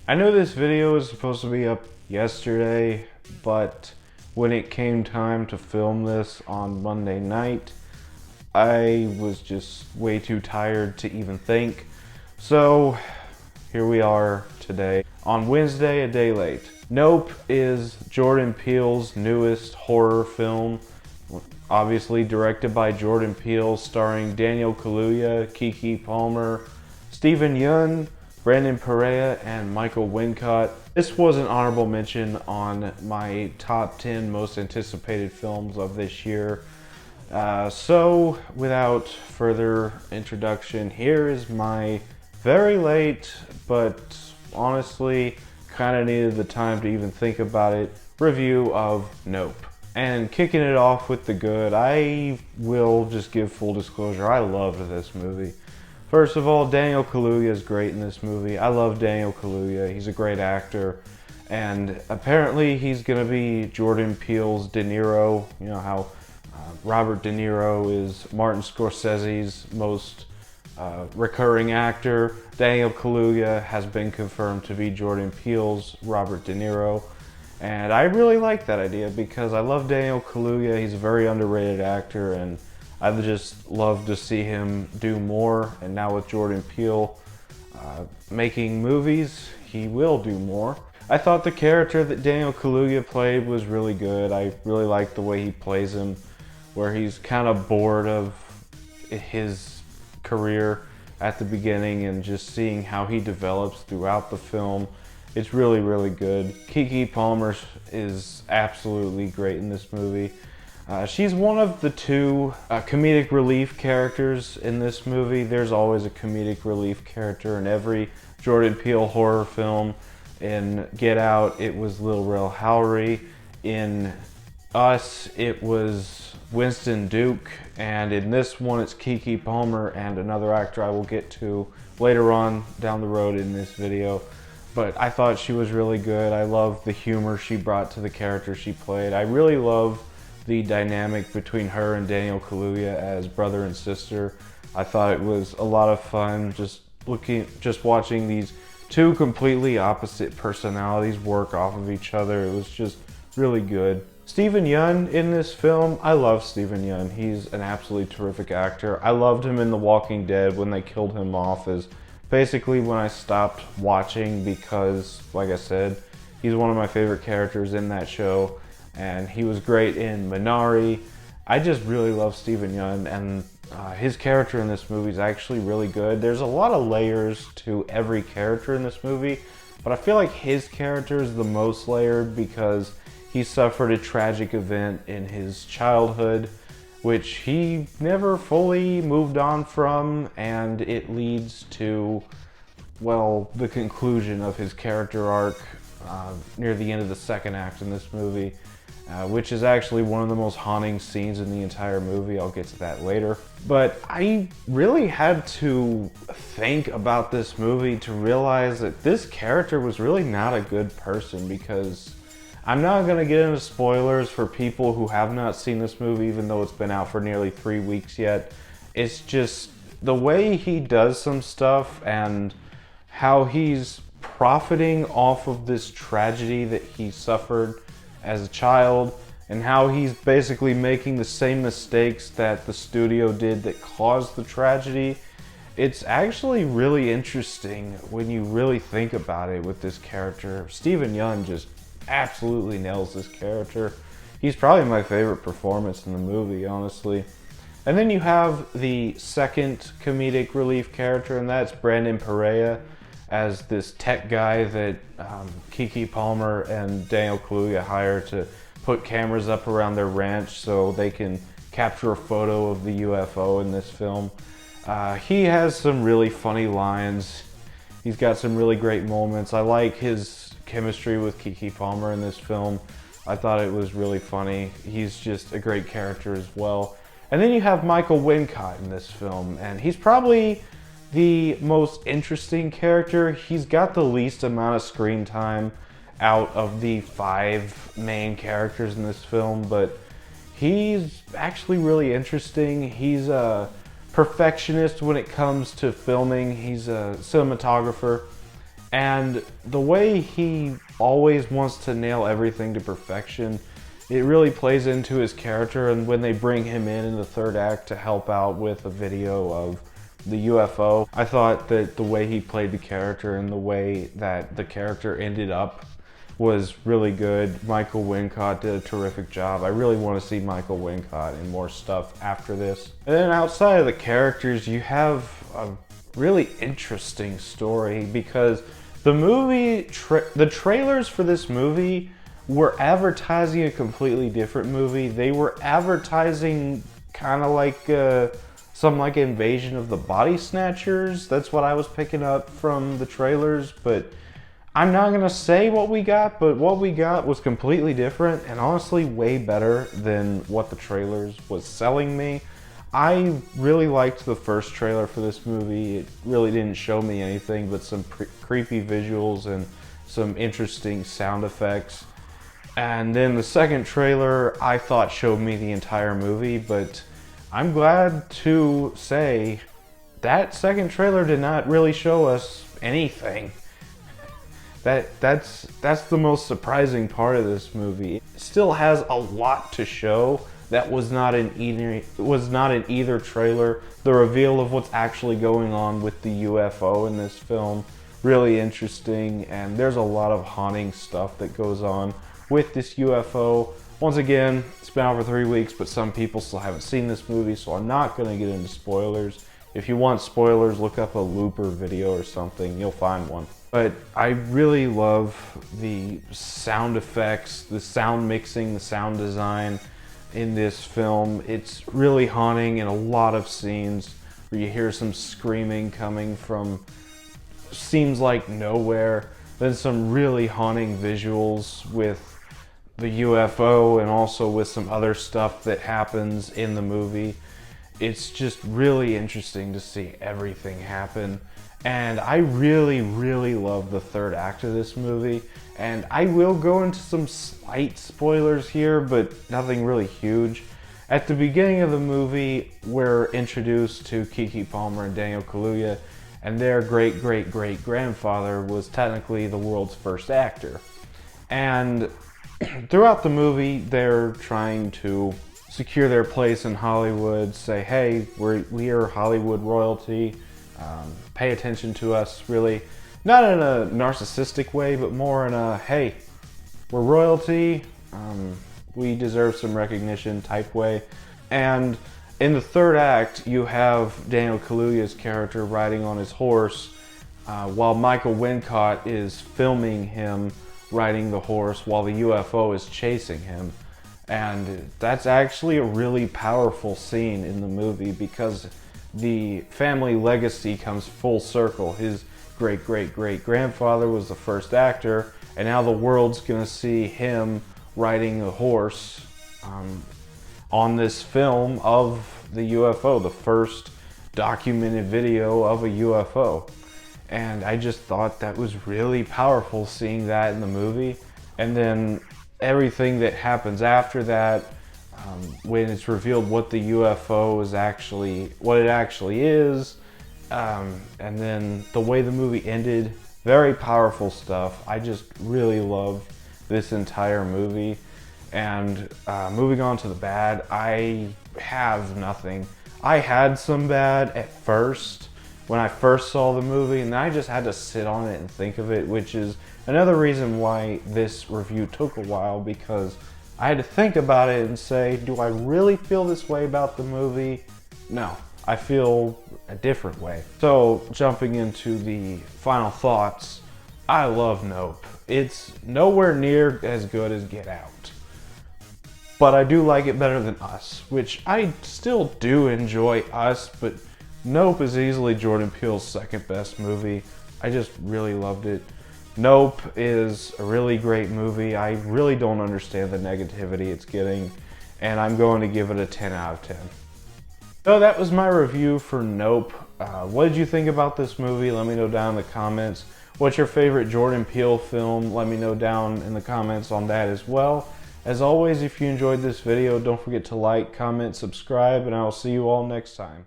I know this video was supposed to be up yesterday, but when it came time to film this on Monday night, I was just way too tired to even think. So here we are today on Wednesday, a day late. Nope is Jordan Peele's newest horror film, obviously directed by Jordan Peele, starring Daniel Kaluuya, Kiki Palmer, Steven Yeun, Brandon Perea, and Michael Wincott. This was an honorable mention on my top 10 most anticipated films of this year. So without further introduction, here is my very late, but honestly kind of needed the time to even think about it, review of Nope. And kicking it off with the good, I will just give full disclosure, I loved this movie. First of all, Daniel Kaluuya is great in this movie. I love Daniel Kaluuya. He's a great actor. And apparently he's going to be Jordan Peele's De Niro. You know how Robert De Niro is Martin Scorsese's most recurring actor. Daniel Kaluuya has been confirmed to be Jordan Peele's Robert De Niro. And I really like that idea because I love Daniel Kaluuya. He's a very underrated actor, and I'd just love to see him do more. And now with Jordan Peele making movies, he will do more. I thought the character that Daniel Kaluuya played was really good. I really liked the way he plays him, where he's kind of bored of his career at the beginning and just seeing how he develops throughout the film. It's really, really good. Kiki Palmer is absolutely great in this movie. She's one of the two comedic relief characters in this movie. There's always a comedic relief character in every Jordan Peele horror film. In Get Out, it was Lil Rel Howery. In Us, it was Winston Duke. And in this one, it's Kiki Palmer and another actor I will get to later on down the road in this video. But I thought she was really good. I love the humor she brought to the character she played. I really love the dynamic between her and Daniel Kaluuya as brother and sister. I thought it was a lot of fun just watching these two completely opposite personalities work off of each other. It was just really good. Steven Yeun in this film, I love Steven Yeun. He's an absolutely terrific actor. I loved him in The Walking Dead when they killed him off as basically when I stopped watching because, like I said, he's one of my favorite characters in that show, and he was great in Minari. I just really love Steven Yeun, and his character in this movie is actually really good. There's a lot of layers to every character in this movie, but I feel like his character is the most layered because he suffered a tragic event in his childhood which he never fully moved on from, and it leads to, well, the conclusion of his character arc near the end of the second act in this movie, which is actually one of the most haunting scenes in the entire movie. I'll get to that later. But I really had to think about this movie to realize that this character was really not a good person, because I'm not going to get into spoilers for people who have not seen this movie, even though it's been out for nearly 3 weeks yet. It's just the way he does some stuff and how he's profiting off of this tragedy that he suffered as a child, and how he's basically making the same mistakes that the studio did that caused the tragedy. It's actually really interesting when you really think about it with this character. Steven Yeun just absolutely nails this character. He's probably my favorite performance in the movie, honestly. And then you have the second comedic relief character, and that's Brandon Perea as this tech guy that Kiki Palmer and Daniel Kaluuya hire to put cameras up around their ranch so they can capture a photo of the UFO in this film. He has some really funny lines. He's got some really great moments. I like his chemistry with Kiki Palmer in this film. I thought it was really funny. He's just a great character as well. And then you have Michael Wincott in this film, and he's probably the most interesting character. He's got the least amount of screen time out of the 5 main characters in this film, but he's actually really interesting. He's a perfectionist when it comes to filming. He's a cinematographer, And the way he always wants to nail everything to perfection, it really plays into his character. And when they bring him in the third act to help out with a video of the UFO, I thought that the way he played the character and the way that the character ended up was really good. Michael Wincott did a terrific job. I really want to see Michael Wincott in more stuff after this. And then outside of the characters, you have a really interesting story, because the movie, the trailers for this movie were advertising a completely different movie. They were advertising kind of like some like Invasion of the Body Snatchers. That's what I was picking up from the trailers, but I'm not gonna say what we got, but what we got was completely different and honestly way better than what the trailers was selling me. I really liked the first trailer for this movie. It really didn't show me anything but some creepy visuals and some interesting sound effects. And then the second trailer I thought showed me the entire movie, but I'm glad to say that second trailer did not really show us anything. That's the most surprising part of this movie. It still has a lot to show that was not in either trailer. The reveal of what's actually going on with the UFO in this film, really interesting, and there's a lot of haunting stuff that goes on with this UFO. Once again, it's been out for 3 weeks, but some people still haven't seen this movie, so I'm not going to get into spoilers. If you want spoilers, look up a Looper video or something, you'll find one. But I really love the sound effects, the sound mixing, the sound design in this film. It's really haunting in a lot of scenes where you hear some screaming coming from seems like nowhere. Then some really haunting visuals with the UFO and also with some other stuff that happens in the movie. It's just really interesting to see everything happen. And I really, really love the third act of this movie. And I will go into some slight spoilers here, but nothing really huge. At the beginning of the movie, we're introduced to Kiki Palmer and Daniel Kaluuya, and their great-great-great-grandfather was technically the world's first actor. And throughout the movie, they're trying to secure their place in Hollywood, say, hey, we are Hollywood royalty, pay attention to us, really. Not in a narcissistic way, but more in a, hey, we're royalty, we deserve some recognition type way. And in the third act, you have Daniel Kaluuya's character riding on his horse, while Michael Wincott is filming him riding the horse while the UFO is chasing him. And that's actually a really powerful scene in the movie, because the family legacy comes full circle. His great-great-great-grandfather was the first actor, and now the world's gonna see him riding a horse on this film of the UFO, the first documented video of a UFO. And I just thought that was really powerful, seeing that in the movie. And then everything that happens after that, when it's revealed what the UFO is actually, what it actually is, and then the way the movie ended, very powerful stuff. I just really love this entire movie. And moving on to the bad, I have nothing. I had some bad at first when I first saw the movie, and I just had to sit on it and think of it, which is another reason why this review took a while, because I had to think about it and say, do I really feel this way about the movie? No, I feel a different way. So jumping into the final thoughts, I love Nope. It's nowhere near as good as Get Out, but I do like it better than Us, which I still do enjoy Us, but Nope is easily Jordan Peele's second best movie. I just really loved it. Nope is a really great movie. I really don't understand the negativity it's getting, and I'm going to give it a 10 out of 10. So that was my review for Nope. What did you think about this movie? Let me know down in the comments. What's your favorite Jordan Peele film? Let me know down in the comments on that as well. As always, if you enjoyed this video, don't forget to like, comment, subscribe, and I will see you all next time.